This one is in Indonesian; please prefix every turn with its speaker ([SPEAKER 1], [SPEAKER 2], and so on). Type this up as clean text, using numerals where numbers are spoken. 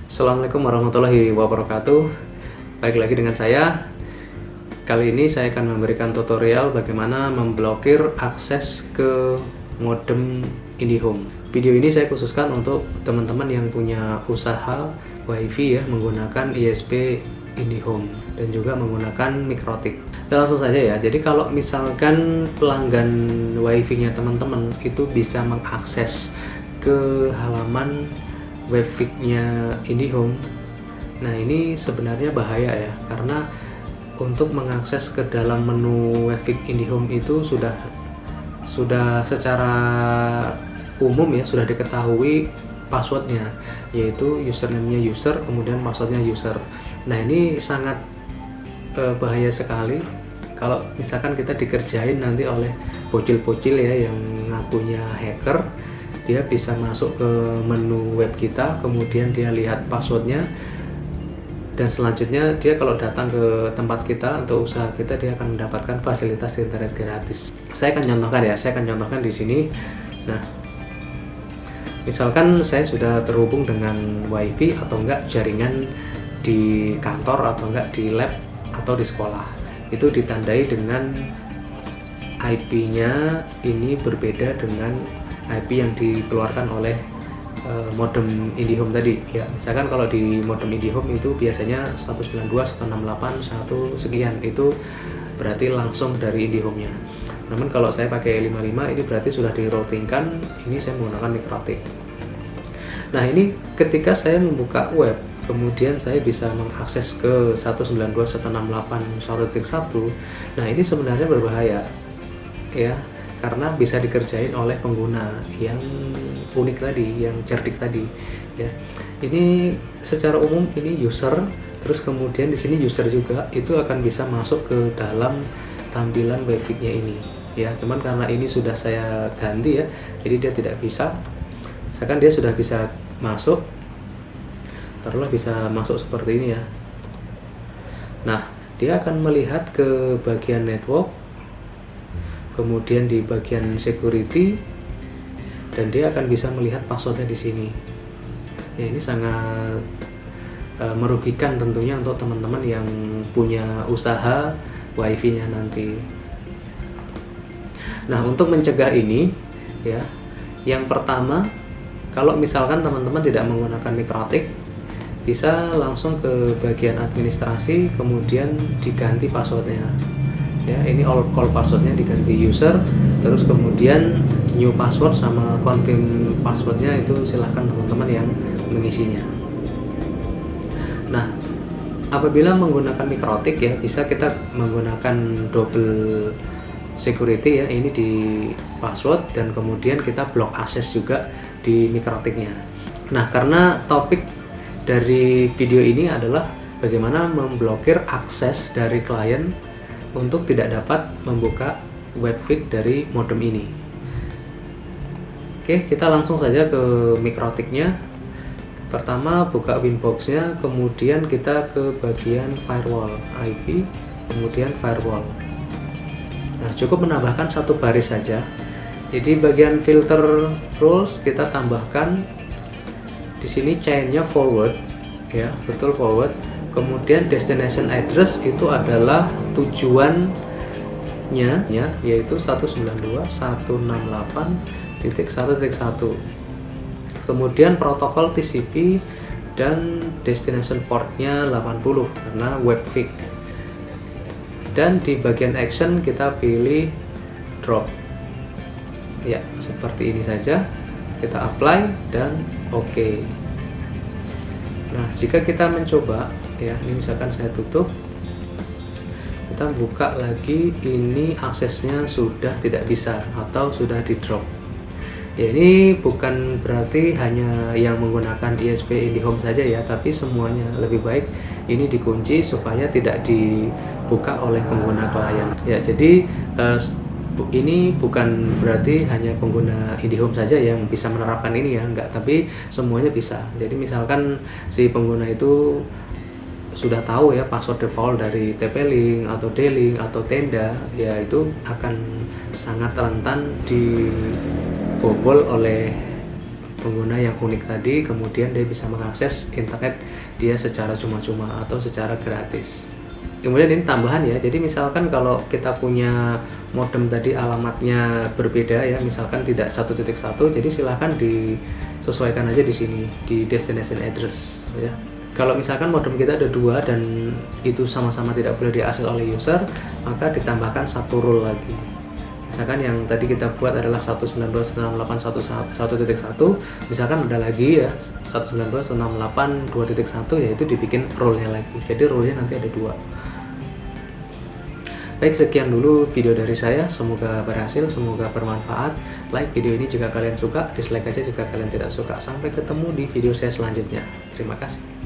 [SPEAKER 1] Assalamualaikum warahmatullahi wabarakatuh. Balik lagi dengan saya. Kali ini saya akan memberikan tutorial bagaimana memblokir akses ke modem IndiHome. Video ini saya khususkan untuk teman-teman yang punya usaha WiFi ya, menggunakan ISP IndiHome dan juga menggunakan Mikrotik. Langsung saja ya. Jadi kalau misalkan pelanggan WiFi-nya teman-teman itu bisa mengakses ke halaman webfeed-nya IndiHome. Nah, ini sebenarnya bahaya ya, karena untuk mengakses ke dalam menu webfeed IndiHome itu sudah secara umum ya, sudah diketahui passwordnya, yaitu username-nya user, kemudian passwordnya user. Nah, ini sangat bahaya sekali kalau misalkan kita dikerjain nanti oleh bocil-bocil ya yang ngakunya hacker. Dia bisa masuk ke menu web kita, kemudian dia lihat passwordnya, dan selanjutnya dia kalau datang ke tempat kita untuk usaha kita, dia akan mendapatkan fasilitas internet gratis. Saya akan contohkan ya, saya akan contohkan di sini. Nah, misalkan saya sudah terhubung dengan WiFi atau enggak jaringan di kantor atau enggak di lab atau di sekolah, itu ditandai dengan IP-nya ini berbeda dengan IP yang dikeluarkan oleh modem IndiHome tadi ya. Misalkan kalau di modem IndiHome itu biasanya 192.168.1 sekian, itu berarti langsung dari IndiHome-nya. Namun kalau saya pakai 55 ini berarti sudah di-routingkan, ini saya menggunakan Mikrotik. Nah, ini ketika saya membuka web, kemudian saya bisa mengakses ke 192.168.1.1. Nah, ini sebenarnya berbahaya ya, karena bisa dikerjain oleh pengguna yang unik tadi, yang cerdik tadi ya. Ini secara umum ini user, terus kemudian di sini user juga itu akan bisa masuk ke dalam tampilan webfeed-nya ini ya. Cuman karena ini sudah saya ganti ya, jadi dia tidak bisa. Misalkan dia sudah bisa masuk, taruhlah bisa masuk seperti ini ya. Nah, dia akan melihat ke bagian network, kemudian di bagian security, dan dia akan bisa melihat passwordnya di sini. Ya, ini sangat merugikan tentunya untuk teman-teman yang punya usaha WiFi-nya nanti. Nah, untuk mencegah ini ya, yang pertama, kalau misalkan teman-teman tidak menggunakan Mikrotik, bisa langsung ke bagian administrasi, kemudian diganti passwordnya. Ya, ini all passwordnya diganti user, terus kemudian new password sama confirm passwordnya itu silahkan teman-teman yang mengisinya. Nah, apabila menggunakan Mikrotik ya, bisa kita menggunakan double security ya, ini di password dan kemudian kita block access juga di Mikrotiknya. Nah, karena topik dari video ini adalah bagaimana memblokir akses dari klien untuk tidak dapat membuka webfeed dari modem ini. Oke, kita langsung saja ke Mikrotiknya. Pertama buka Winbox-nya, kemudian kita ke bagian firewall IP, kemudian firewall. Nah, cukup menambahkan satu baris saja. Jadi bagian filter rules kita tambahkan di sini chain-nya forward ya, betul forward. Kemudian destination address itu adalah tujuannya ya, yaitu 192.168.1.1. Kemudian protokol TCP dan destination portnya 80 karena webfeed. Dan di bagian action kita pilih drop. Ya, seperti ini saja. Kita apply dan oke. Nah, jika kita mencoba ya, ini misalkan saya tutup, kita buka lagi, ini aksesnya sudah tidak bisa atau sudah di drop ya. Ini bukan berarti hanya yang menggunakan ISP IndiHome saja ya, tapi semuanya. Lebih baik ini dikunci supaya tidak dibuka oleh pengguna klien ya. Jadi ini bukan berarti hanya pengguna IndiHome saja yang bisa menerapkan ini ya, enggak, tapi semuanya bisa. Jadi misalkan si pengguna itu sudah tahu ya password default dari TP-Link atau D-Link atau Tenda, ya itu akan sangat rentan dibobol oleh pengguna yang unik tadi, kemudian dia bisa mengakses internet dia secara cuma-cuma atau secara gratis. Kemudian ini tambahan ya, jadi misalkan kalau kita punya modem tadi alamatnya berbeda ya, misalkan tidak 1.1, jadi silahkan disesuaikan aja di sini di destination address ya. Kalau misalkan modem kita ada 2 dan itu sama-sama tidak boleh diakses oleh user, maka ditambahkan satu rule lagi. Misalkan yang tadi kita buat adalah 192.168.1.1, misalkan ada lagi ya 192.168.2.1, yaitu dibikin rule-nya lagi. Jadi rule-nya nanti ada 2. Baik, sekian dulu video dari saya, semoga berhasil, semoga bermanfaat. Like video ini jika kalian suka, dislike aja jika kalian tidak suka. Sampai ketemu di video saya selanjutnya. Terima kasih.